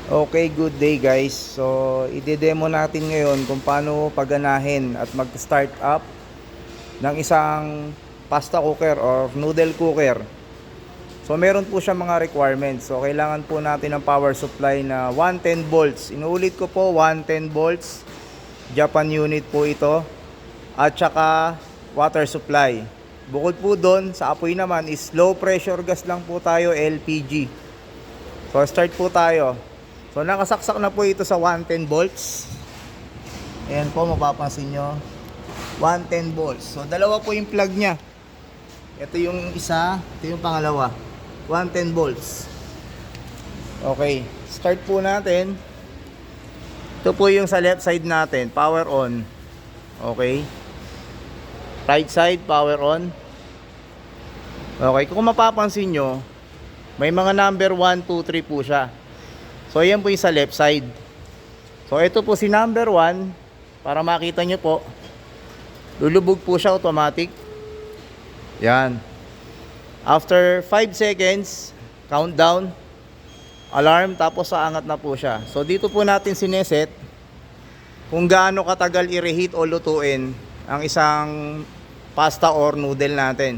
Okay, good day guys. So, ide-demo natin ngayon kung paano paganahin at mag-start up ng isang pasta cooker or noodle cooker. So, meron po siya mga requirements. So, kailangan po natin ng power supply na 110 volts. Inuulit ko po, 110 volts. Japan unit po ito. At saka water supply. Bukod po doon, sa apoy naman is low pressure gas lang po tayo, LPG. So, start po tayo. So nakasaksak na po ito sa 110 volts. Ayan po, mapapansin nyo, 110 volts. So dalawa po yung plug nya. Ito yung isa, ito yung pangalawa, 110 volts. Okay, start po natin. Ito po yung sa left side natin, power on. Okay, right side, power on. Okay, kung mapapansin nyo, may mga number 1, 2, 3 po siya. So ayan po yung sa left side. So ito po si number 1. Para makita nyo po, lulubog po siya automatic. Yan. After 5 seconds, countdown, alarm, tapos aangat na po siya. So dito po natin sineset kung gaano katagal i-reheat o lutuin ang isang pasta or noodle natin.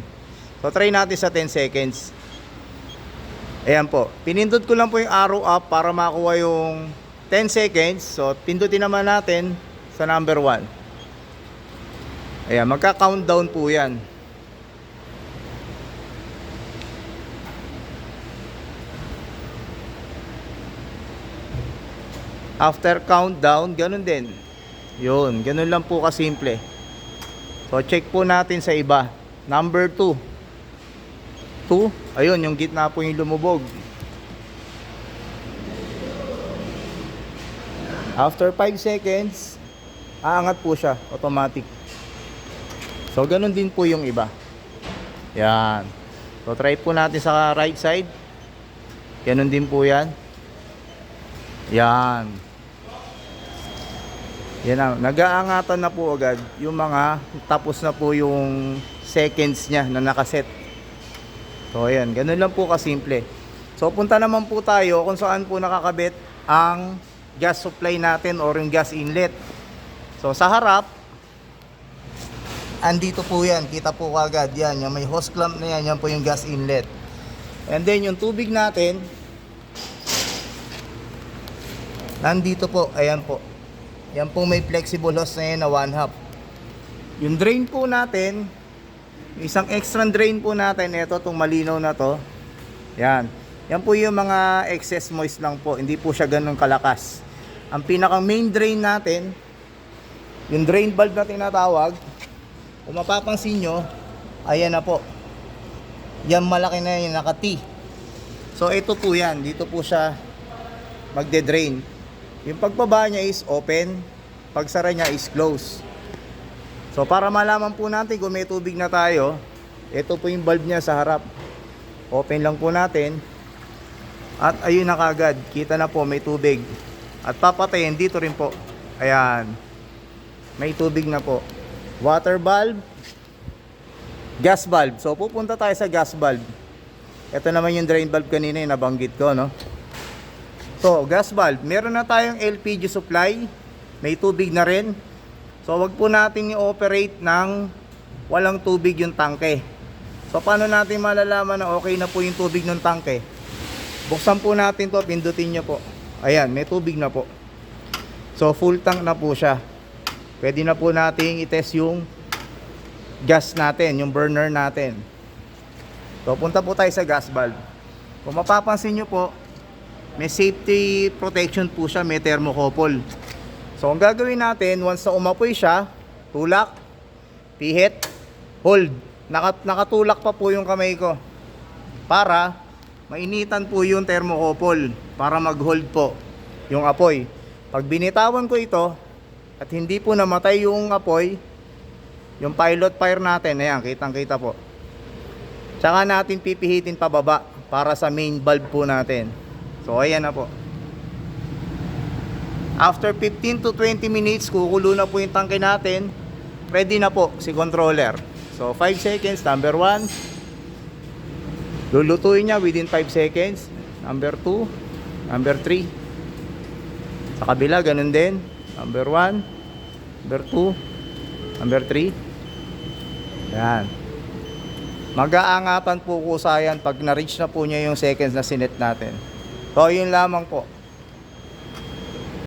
So try natin sa 10 seconds. Ayan po, pinindot ko lang po yung arrow up para makuha yung 10 seconds. So pindutin naman natin sa number 1. Ayan, magka-countdown po yan. After countdown, ganun din. Yun, ganun lang po kasimple. So check po natin sa iba. Number 2. 2, ayun, yung gitna po yung lumubog. After 5 seconds, aangat po siya, automatic. So ganun din po yung iba. Yan. So try po natin sa right side. Ganun din po yan. Yan. Yan na, nag-aangatan na po agad yung mga tapos na po yung seconds niya na nakaset. So ayan, ganun lang po kasimple. So punta naman po tayo kung saan po nakakabit ang gas supply natin or yung gas inlet. So sa harap, andito po yan, kita po kagad yan, yung may hose clamp na yan, yan po yung gas inlet. And then yung tubig natin, nandito po, ayan po. Yan po may flexible hose na yan na 1/2. Yung drain po natin, isang extra drain po natin, ito itong malinaw na to. Yan. Yan po yung mga excess moist lang po. Hindi po siya ganun kalakas. Ang pinaka main drain natin, yung drain valve na tinatawag, kung mapapansin nyo, ayan na po. Yan malaki na yung naka-T. So ito po yan. Dito po siya magde-drain. Yung pagbaba niya is open. Pagsara niya is close. So para malaman po natin kung may tubig na tayo, ito po yung valve niya sa harap. Open lang po natin. At ayun na kagad, kita na po may tubig. At papatayin dito rin po. Ayan. May tubig na po. Water valve, gas valve. So pupunta tayo sa gas valve. Ito naman yung drain valve kanina yung nabanggit ko, no? So gas valve, meron na tayong LPG supply. May tubig na rin. So wag po natin i-operate ng walang tubig yung tangke. So paano natin malalaman na okay na po yung tubig ng tangke? Buksan po natin to, pindutin nyo po. Ayan, may tubig na po. So full tank na po siya. Pwede na po natin i-test yung gas natin, yung burner natin. So punta po tayo sa gas valve. Kung mapapansin nyo po, may safety protection po siya, may thermocouple. So ang gagawin natin, once na umapoy siya, tulak, pihit, hold. Nakatulak pa po yung kamay ko para mainitan po yung thermocouple para mag-hold po yung apoy. Pag binitawan ko ito at hindi po namatay yung apoy, yung pilot fire natin, ayan, kitang-kita po. Tsaka natin pipihitin pababa para sa main valve po natin. So ayan na po. After 15 to 20 minutes, kukulo na po yung tangke natin. Ready na po si controller. So 5 seconds, number 1. Lulutuin niya within 5 seconds. Number 2, number 3, Sa kabila, ganun din. Number 1, number 2, number 3. Yan. Mag-aangapan po kusa yan pag na-reach na po niya yung seconds na sinet natin. So, yun lamang po.